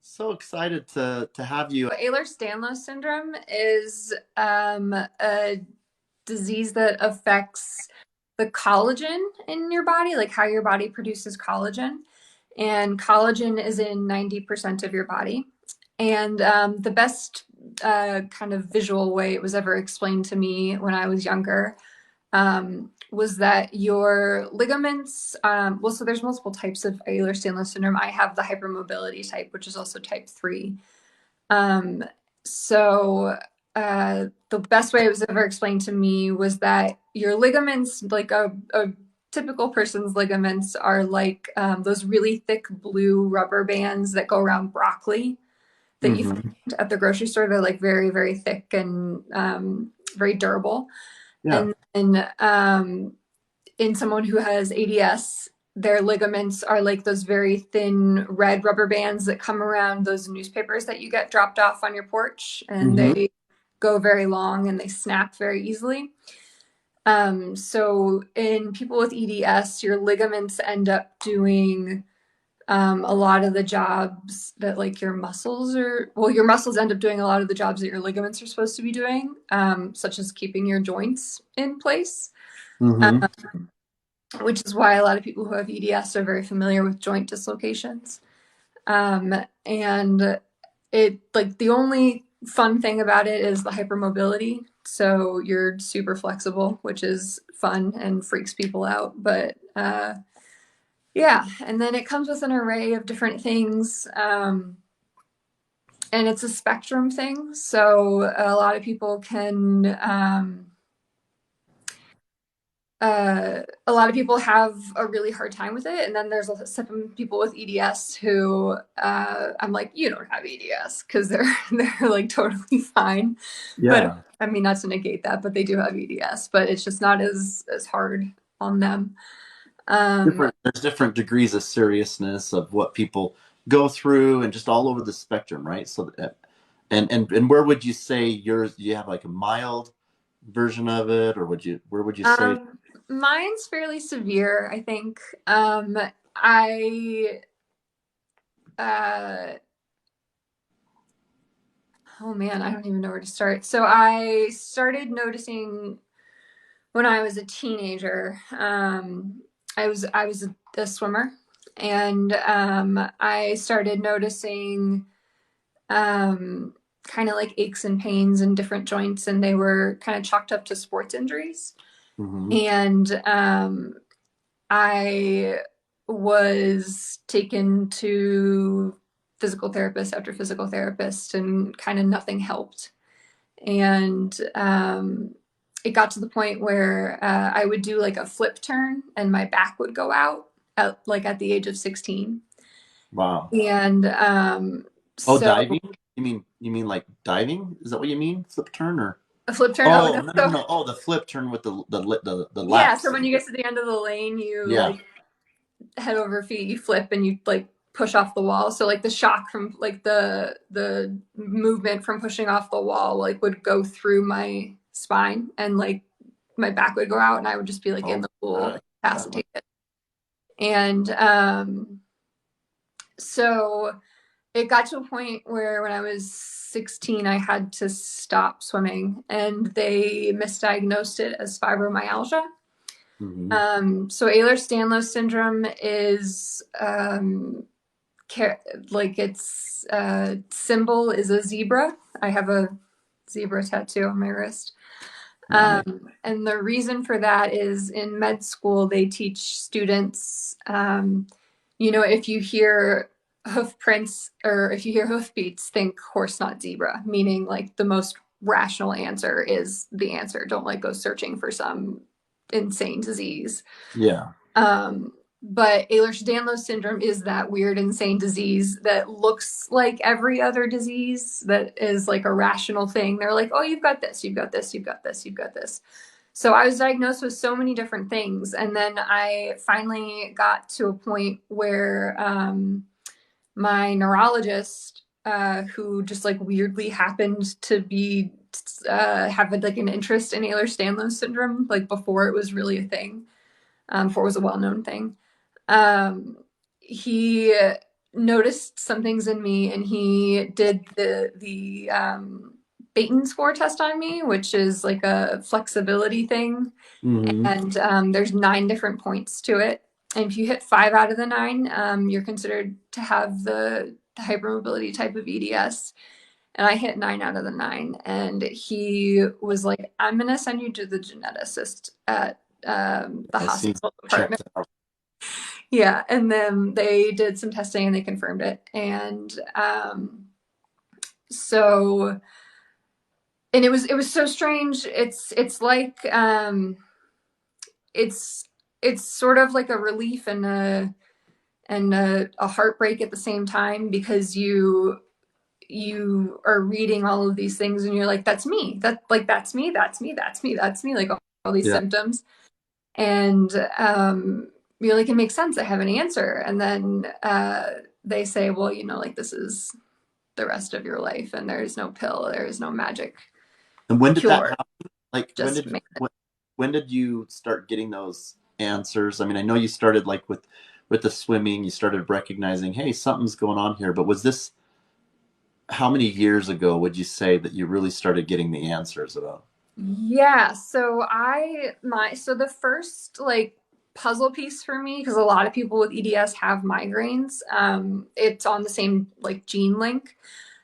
So excited to have you. Ehlers-Danlos syndrome is a disease that affects the collagen in your body, like how your body produces collagen. And collagen is in 90% of your body. And the best kind of visual way it was ever explained to me when I was younger was that your ligaments, so there's multiple types of Ehlers-Danlos syndrome. I have the hypermobility type, which is also type 3. Um, so the best way it was ever explained to me was that your ligaments, like a typical person's ligaments, are like those really thick blue rubber bands that go around broccoli that you find Hmm. at the grocery store. They're like very, very thick and very durable. Yeah. And then in someone who has EDS, their ligaments are like those very thin red rubber bands that come around those newspapers that you get dropped off on your porch, and Hmm. they go very long and they snap very easily. So in people with EDS, your ligaments end up doing a lot of the jobs that like your muscles are, well, your muscles end up doing a lot of the jobs that your ligaments are supposed to be doing, such as keeping your joints in place. Hmm. Which is why a lot of people who have EDS are very familiar with joint dislocations. And it, like, the only fun thing about it is the hypermobility. So you're super flexible, which is fun and freaks people out. But yeah, and then it comes with an array of different things. And it's a spectrum thing. So a lot of people can a lot of people have a really hard time with it, and then there's some people with EDS who I'm like, you don't have EDS because they're like totally fine. But Yeah. I mean, not to negate that, but they do have EDS, but it's just not as hard on them. Um, There's different degrees of seriousness of what people go through, and just all over the spectrum, right? So, and where would you say yours? Do you have like a mild version of it, or where would you say? um, Mine's fairly severe, I think. I uh, oh man, I don't even know where to start. So I started noticing when I was a teenager. I was a swimmer, and I started noticing kind of like aches and pains in different joints, and they were kind of chalked up to sports injuries. Hmm. And I was taken to physical therapist after physical therapist, and kind of nothing helped. And it got to the point where I would do like a flip turn and my back would go out at the age of 16. Wow. And Oh, so diving? You mean like diving? Is that what you mean? Flip turn or? a flip turn, oh Oh, no. no, no, So no. Oh, the flip turn with the yeah, so laps. when you get to the end of the lane, you Yeah. like head over feet, you flip and you like push off the wall. So like the shock from like the movement from pushing off the wall like would go through my spine, and like my back would go out and I would just be like in Oh the pool my God. incapacitated. And so it got to a point where when I was 16, I had to stop swimming, and they misdiagnosed it as fibromyalgia. Hmm. So Ehlers-Danlos syndrome is like its symbol is a zebra. I have a zebra tattoo on my wrist. Nice. And the reason for that is in med school, they teach students, if you hear hoof prints or if you hear hoofbeats, think horse, not zebra, meaning like the most rational answer is the answer. Don't like go searching for some insane disease. Yeah. But Ehlers-Danlos syndrome is that weird, insane disease that looks like every other disease that is like a rational thing. They're like, oh, you've got this, you've got this, you've got this, you've got this. So I was diagnosed with so many different things. And then I finally got to a point where my neurologist, who just like weirdly happened to be have like an interest in Ehlers-Danlos syndrome, like before it was really a thing, before it was a well-known thing. Um, he noticed some things in me, and he did the Baton score test on me, which is like a flexibility thing. Hmm. And there's 9 different points to it. And if you hit 5 out of the 9, you're considered to have the hypermobility type of EDS. And I hit 9 out of the 9. And he was like, I'm going to send you to the geneticist at the I see. hospital department. Checked out. Yeah. And then they did some testing and they confirmed it. And so, and it was so strange. It's like, it's it's sort of like a relief and a heartbreak at the same time, because you are reading all of these things and you're like, that's me, that's me, that's me, like all these Yeah. symptoms. And you're like, it makes sense, I have an answer. And then they say, well, like, this is the rest of your life, and there's no pill, there's no magic And when did that cure, happen? Like just make it. when did you start getting those answers? I mean, I know you started like with the swimming, you started recognizing, hey, something's going on here. But was this how many years ago would you say that you really started getting the answers about? Yeah, so the first like puzzle piece for me, because a lot of people with EDS have migraines, it's on the same like gene link.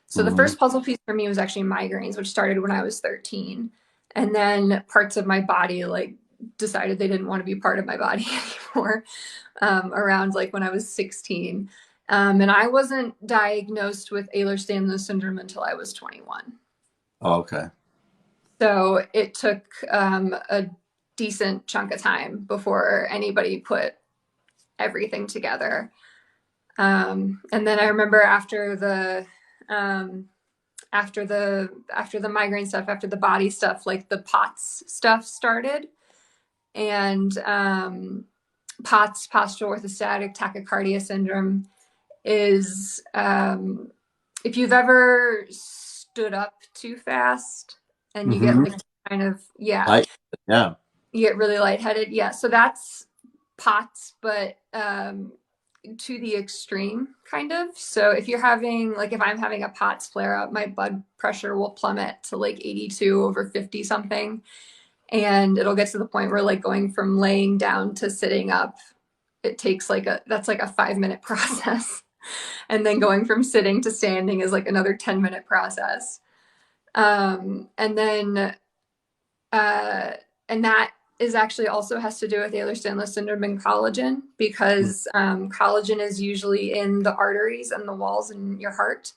So the Hmm. first puzzle piece for me was actually migraines, which started when I was 13. And then parts of my body like decided they didn't want to be part of my body anymore, around like when I was 16. And I wasn't diagnosed with Ehlers-Danlos syndrome until I was 21. Oh, okay. So it took a decent chunk of time before anybody put everything together. And then I remember um, after the migraine stuff, after the body stuff, like the POTS stuff started, and POTS, postural orthostatic tachycardia syndrome, is if you've ever stood up too fast and you get Hmm. like kind of, yeah, I Yeah. you get really lightheaded. Yeah, so that's POTS, but to the extreme, kind of. So if I'm having a POTS flare up, my blood pressure will plummet to like 82 over 50 something. And it'll get to the point where like going from laying down to sitting up, it takes that's like a 5-minute process. And then going from sitting to standing is like another 10-minute process. And then uh, and that is actually also has to do with Ehlers-Danlos syndrome and collagen, because collagen is usually in the arteries and the walls in your heart.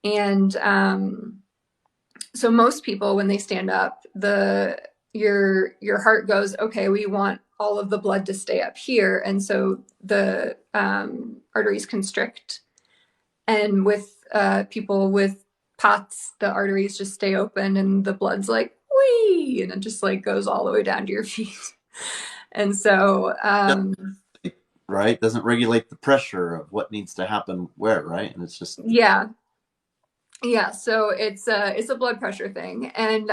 And so most people, when they stand up, your heart goes, okay, we want all of the blood to stay up here, and so the arteries constrict. And with people with POTS, the arteries just stay open and the blood's like, wee, and it just like goes all the way down to your feet. And so, Right, doesn't regulate the pressure of what needs to happen where, right? And it's just yeah, yeah. So it's a blood pressure thing, and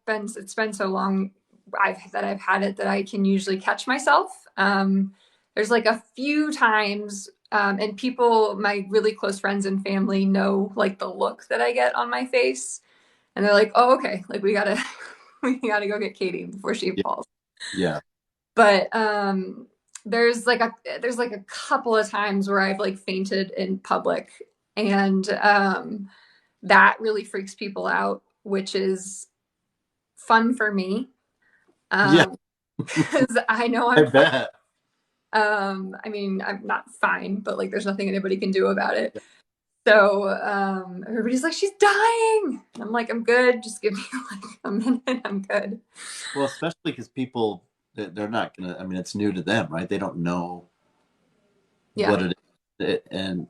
it's been so long I've had it that I can usually catch myself. There's like a few times, and people, my really close friends and family, know like the look that I get on my face, and they're like, "Oh, okay, like we gotta we gotta go get Katie before she yeah, falls." yeah. But there's like a couple of times where I've like fainted in public, and that really freaks people out, which is fun for me, Yeah, because I know I I'm fine. bet. I mean, I'm not fine, but like there's nothing anybody can do about it. So everybody's like, she's dying. And I'm like, I'm good. Just give me like a minute. I'm good. Well, especially because people they're not gonna. I mean, it's new to them, right? They don't know Yeah. what it is, and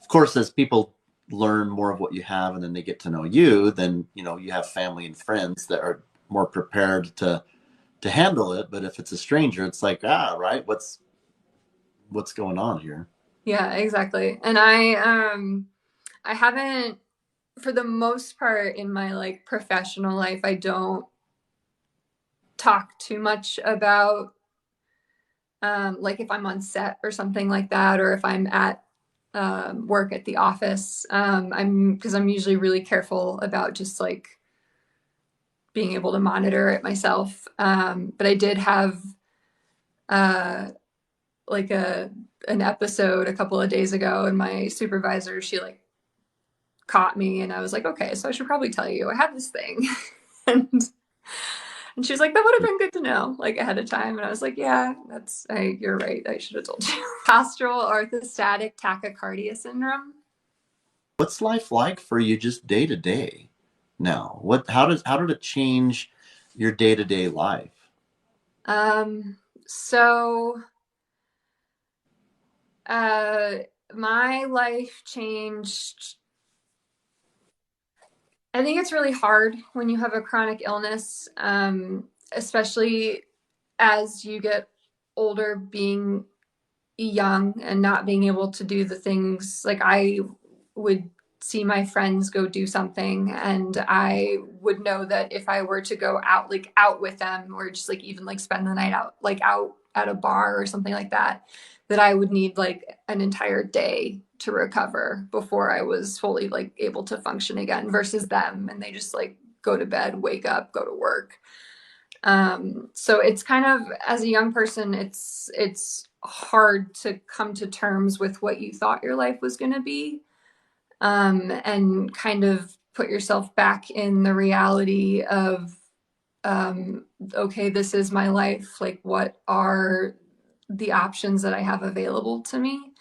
of course, as people learn more of what you have, and then they get to know you, then you have family and friends that are more prepared to handle it. But if it's a stranger, it's like, right, what's going on here? Yeah, exactly. And I haven't, for the most part in my like professional life, I don't talk too much about like if I'm on set or something like that, or if I'm at work at the office. Because I'm usually really careful about just like being able to monitor it myself. But I did have uh, like an episode a couple of days ago, and my supervisor, she like caught me, and I was like, okay, so I should probably tell you I have this thing. and and she was like, that would have been good to know like ahead of time. And I was like, yeah, you're right. I should have told you. Postural orthostatic tachycardia syndrome. What's life like for you just day to day now? How did it change your day to day life? Um, so uh my life changed. I think it's really hard when you have a chronic illness, especially as you get older, being young and not being able to do the things like I would see my friends go do something, and I would know that if I were to go out, like out with them, or just like even like spend the night out, like out at a bar or something like that, that I would need like an entire day to recover before I was fully like able to function again, versus them, and they just like go to bed, wake up, go to work. So it's kind of, as a young person, it's hard to come to terms with what you thought your life was going to be, and kind of put yourself back in the reality of, okay, this is my life. Like, what are the options that I have available to me?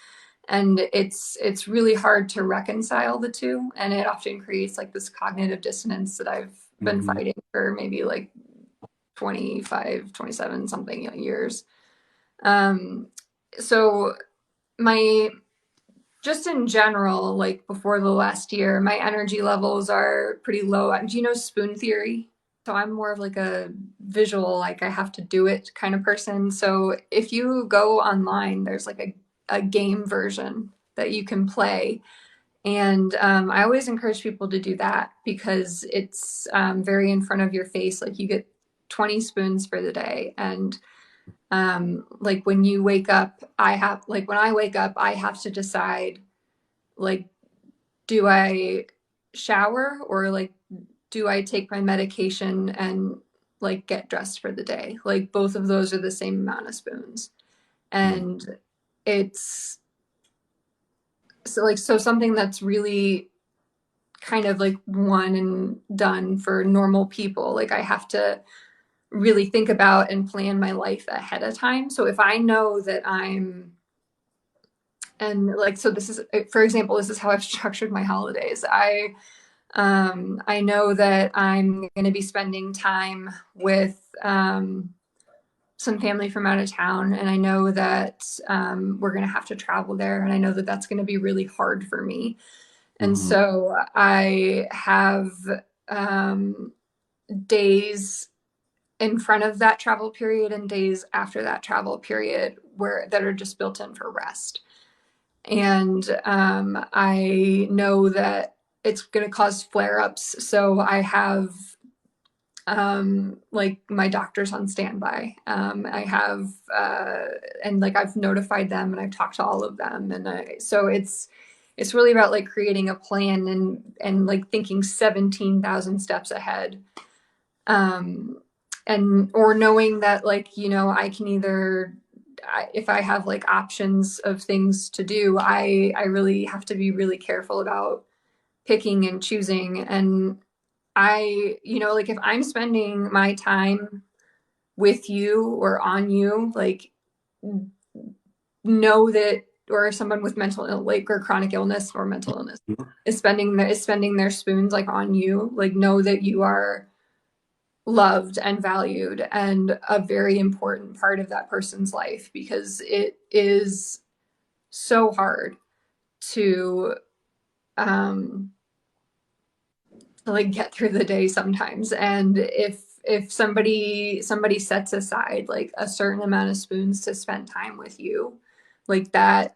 And it's really hard to reconcile the two, and it often creates like this cognitive dissonance that I've been Hmm. fighting for maybe like 25, 27 something years. Um, so my, just in general, like before the last year, my energy levels are pretty low. Do you know spoon theory? So I'm more of like a visual, like I have to do it kind of person. So if you go online, there's like a game version that you can play. And I always encourage people to do that because it's very in front of your face. Like you get 20 spoons for the day. And like when you wake up, when I wake up, I have to decide, like, do I shower, or like, do I take my medication and like get dressed for the day? Like both of those are the same amount of spoons. And it's so something that's really kind of like one and done for normal people. Like I have to really think about and plan my life ahead of time. So if I know that and like, so this is, for example, this is how I've structured my holidays. I know that I'm going to be spending time with some family from out of town, and I know that we're going to have to travel there, and I know that that's going to be really hard for me. And Hmm. so I have um, days in front of that travel period and days after that travel period where that are just built in for rest. And I know that it's going to cause flare ups. So I have like my doctors on standby. I have, and like I've notified them and I've talked to all of them. And so it's really about like creating a plan and like thinking 17,000 steps ahead. Um, and or knowing that like, you know, I can either, if I have like options of things to do, I really have to be really careful about picking and choosing. And you know, like if I'm spending my time with you or on you, like know that, or someone with like or chronic illness or mental illness is spending their spoons like on you, like know that you are loved and valued and a very important part of that person's life, because it is so hard to um like get through the day sometimes. And if somebody sets aside like a certain amount of spoons to spend time with you, like that,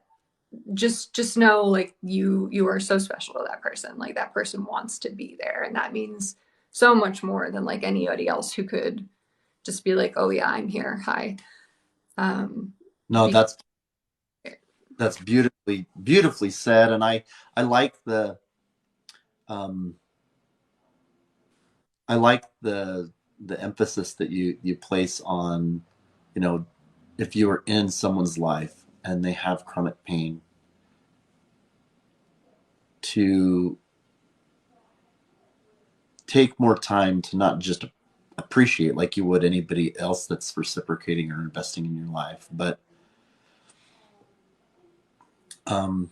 just know like you are so special to that person. Like that person wants to be there, and that means so much more than like anybody else who could just be like, oh yeah, I'm here, hi. um No, Be- that's beautifully said, and I like um, the emphasis that you place on, you know, if you are in someone's life and they have chronic pain, to take more time to not just appreciate like you would anybody else that's reciprocating or investing in your life, but um,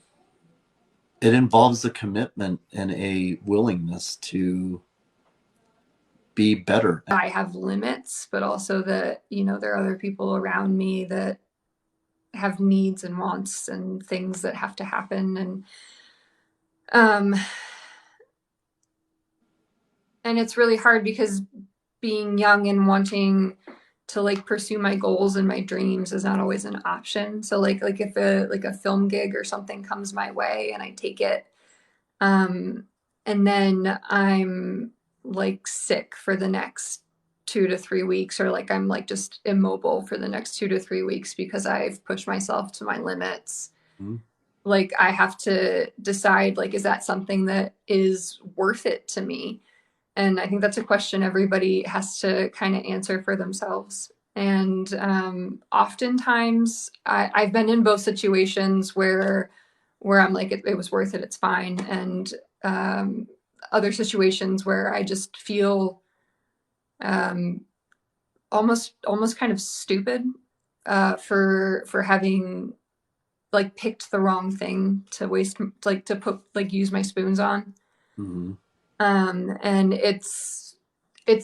it involves a commitment and a willingness to be better. I have limits, but also that, there are other people around me that have needs and wants and things that have to happen. Um, and it's really hard because being young and wanting to like pursue my goals and my dreams is not always an option. So like if a film gig or something comes my way and I take it, um, and then I'm like sick for the next 2 to 3 weeks, or like I'm like just immobile for the next 2 to 3 weeks because I've pushed myself to my limits. Mm-hmm. Like I have to decide, like, is that something that is worth it to me? And I think that's a question everybody has to kind of answer for themselves. And oftentimes, I've been in both situations where I'm like, it was worth it, it's fine, and um, other situations where I just feel um, almost kind of stupid for having like picked the wrong thing to waste, like to put like use my spoons on. Mm-hmm. And it's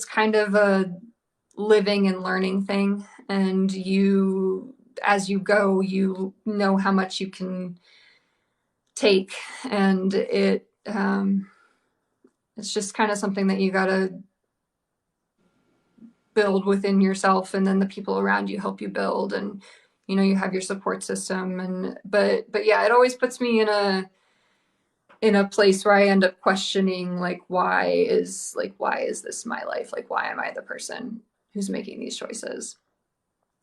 kind of a living and learning thing, and you as you go, you know how much you can take, and it's just kind of something that you got to build within yourself, and then the people around you help you build, and you have your support system. And but yeah, it always puts me in a place where I end up questioning, like, why is this my life? Like, why am I the person who's making these choices?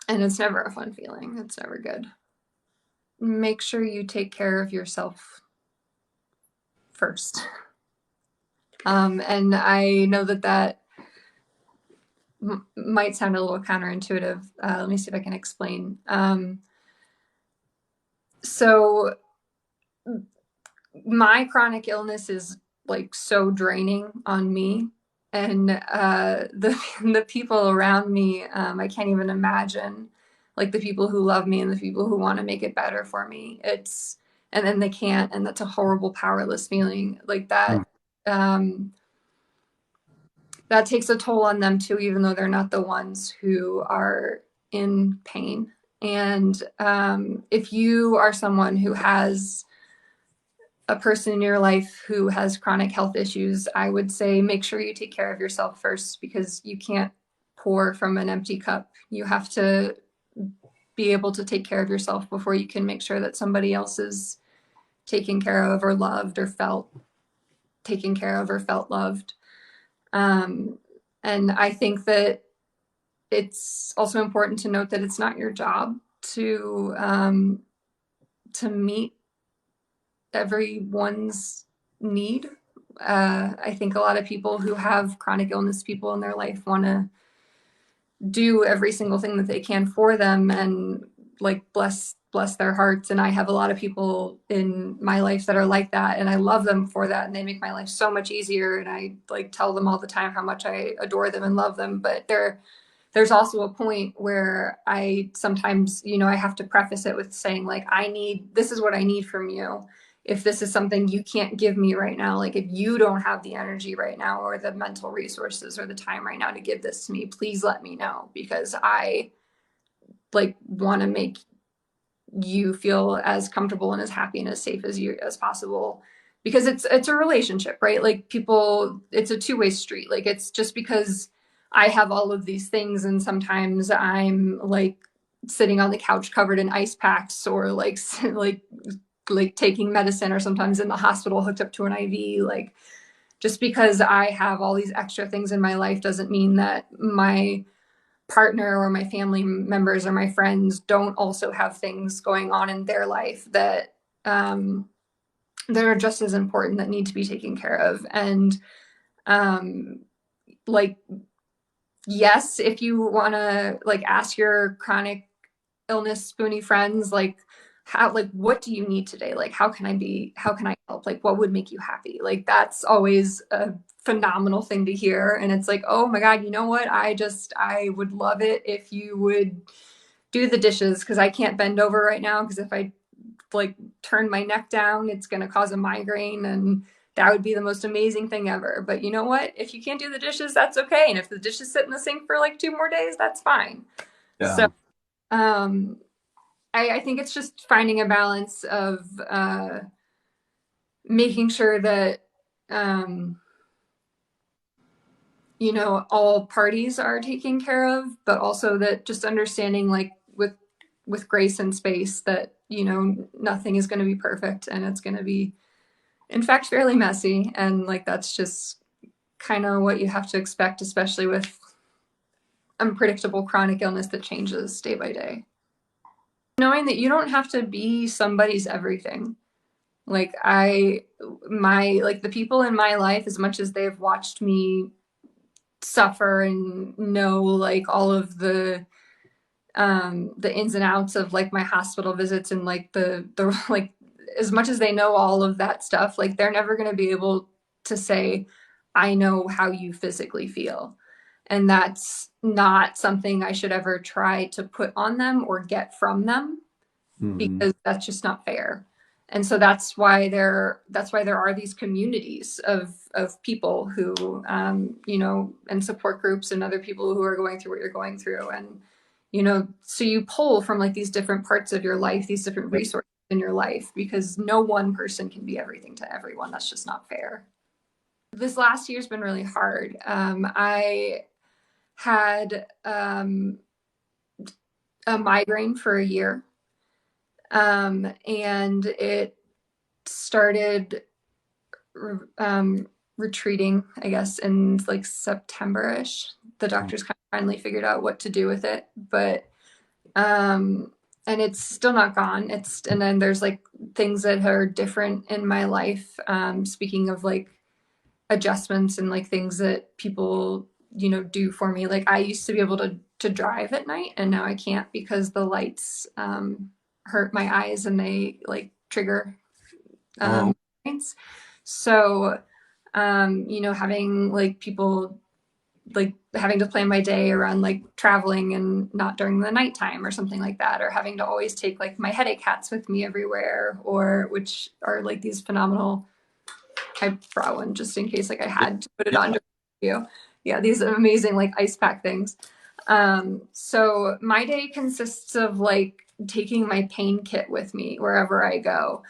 And it's never a fun feeling. It's never good. Make sure you take care of yourself first. And I know that might sound a little counterintuitive. Let me see if I can explain. So my chronic illness is like so draining on me, and the people around me, I can't even imagine, like the people who love me and the people who want to make it better for me. It's And then they can't, and that's a horrible powerless feeling like that. um, that takes a toll on them too, even though they're not the ones who are in pain. And if you are someone who has a person in your life who has chronic health issues, I would say make sure you take care of yourself first, because you can't pour from an empty cup. You have to be able to take care of yourself before you can make sure that somebody else is taken care of or loved or felt taken care of or felt loved. Um, and I think that it's also important to note that it's not your job to meet everyone's need. I think a lot of people who have chronic illness people in their life want to do every single thing that they can for them, and like bless their hearts. And I have a lot of people in my life that are like that, and I love them for that, and they make my life so much easier, and I like tell them all the time how much I adore them and love them. But there's also a point where I sometimes, I have to preface it with saying, like, this is what I need from you. If this is something you can't give me right now, like if you don't have the energy right now or the mental resources or the time right now to give this to me, please let me know, because I like want to make you feel as comfortable and as happy and as safe as possible, because it's a relationship, right? Like people, it's a two-way street. Like it's just because I have all of these things, and sometimes I'm like sitting on the couch covered in ice packs, or like like taking medicine, or sometimes in the hospital hooked up to an IV. Like just because I have all these extra things in my life doesn't mean that my partner or my family members or my friends don't also have things going on in their life that that are just as important that need to be taken care of. And um, like, yes, if you want to like ask your chronic illness spoonie friends, like, how, like, what do you need today? Like, how can I help? Like, what would make you happy? Like, that's always a phenomenal thing to hear. And it's like, oh my God, you know what? I would love it if you would do the dishes, because I can't bend over right now, because if I like turn my neck down, it's going to cause a migraine, and that would be the most amazing thing ever. But you know what? If you can't do the dishes, that's okay. And if the dishes sit in the sink for like 2 more days, that's fine. So Yeah. um, I think it's just finding a balance of making sure that um, you know, all parties are taken care of, but also that just understanding, like, with grace and space, that you know nothing is going to be perfect, and it's going to be, in fact, fairly messy, and like that's just kind of what you have to expect, especially with unpredictable chronic illness that changes day by day. Knowing that you don't have to be somebody's everything. Like like the people in my life, as much as they've watched me suffer and know like all of the ins and outs of like my hospital visits, and like the like, as much as they know all of that stuff, like they're never going to be able to say, I know how you physically feel. And that's not something I should ever try to put on them or get from them, Mm-hmm. because that's just not fair. And so that's why there are these communities of people who you know, and support groups and other people who are going through what you're going through. And you know, so you pull from like these different parts of your life, these different resources in your life, because no one person can be everything to everyone. That's just not fair. This last year's been really hard. I had a migraine for a year, and it started retreating, I guess, in like September-ish. The doctors kind of finally figured out what to do with it, but and it's still not gone. And then there's like things that are different in my life. Speaking of like adjustments and like things that people, you know, do for me. Like I used to be able to drive at night, and now I can't, because the lights hurt my eyes, and they like trigger Oh, migraines. So you know, having like people, like having to plan my day around like traveling and not during the nighttime or something like that, or having to always take like my headache hats with me everywhere, or which are like these phenomenal, I brought one just in case like I yeah, had to put it yeah. on you. Yeah, these amazing like ice pack things. So my day consists of like taking my pain kit with me wherever I go.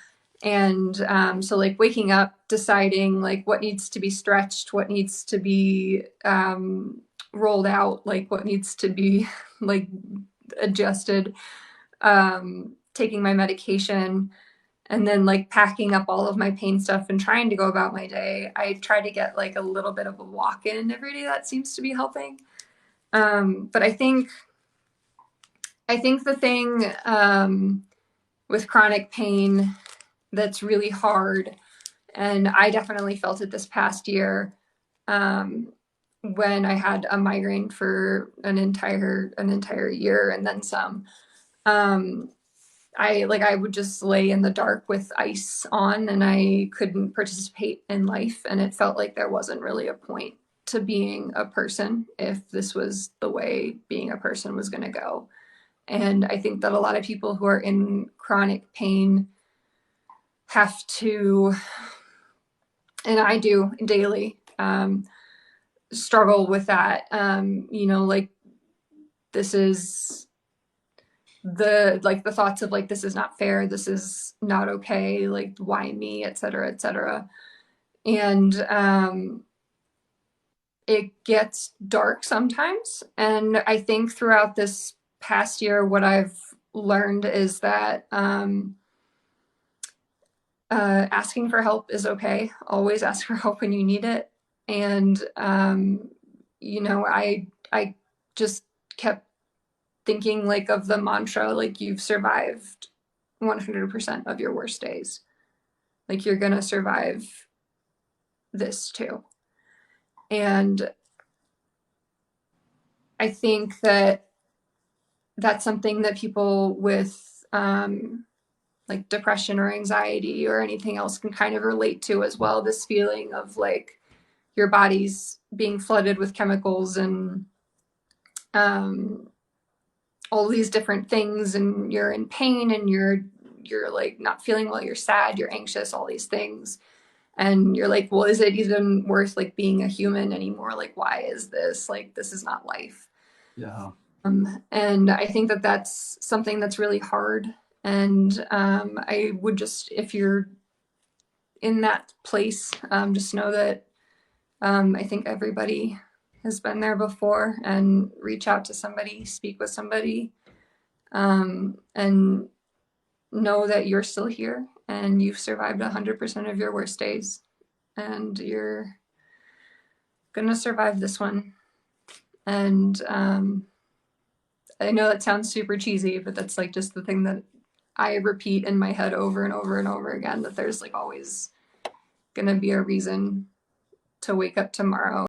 And so like waking up, deciding like what needs to be stretched, what needs to be rolled out, like what needs to be like adjusted, taking my medication, and then like packing up all of my pain stuff and trying to go about my day. I try to get like a little bit of a walk in every day. That seems to be helping. But I think the thing with chronic pain that's really hard, and I definitely felt it this past year, um, when I had a migraine for an entire year and then some. Um, I would just lay in the dark with ice on, and I couldn't participate in life, and it felt like there wasn't really a point to being a person if this was the way being a person was going to go. And I think that a lot of people who are in chronic pain have to, and I do daily, struggle with that. You know, like this is the thoughts of like, this is not fair, this is not okay, like why me, et cetera, et cetera. And it gets dark sometimes. And I think throughout this past year, what I've learned is that asking for help is okay. Always ask for help when you need it. And you know, I just kept thinking like of the mantra, like you've survived 100% of your worst days. Like you're going to survive this too. And I think that that's something that people with like depression or anxiety or anything else can kind of relate to as well. This feeling of like your body's being flooded with chemicals and um, all these different things, and you're in pain and you're like not feeling well, you're sad, you're anxious, all these things. And you're like, well, is it even worth like being a human anymore? Like, why is this? Like, this is not life. Yeah. And I think that that's something that's really hard. And I would just, if you're in that place, just know that I think everybody has been there before, and reach out to somebody, speak with somebody, and know that you're still here and you've survived 100% of your worst days, and you're going to survive this one. And I know that sounds super cheesy, but that's like just the thing that I repeat in my head over and over and over again, that there's like always going to be a reason to wake up tomorrow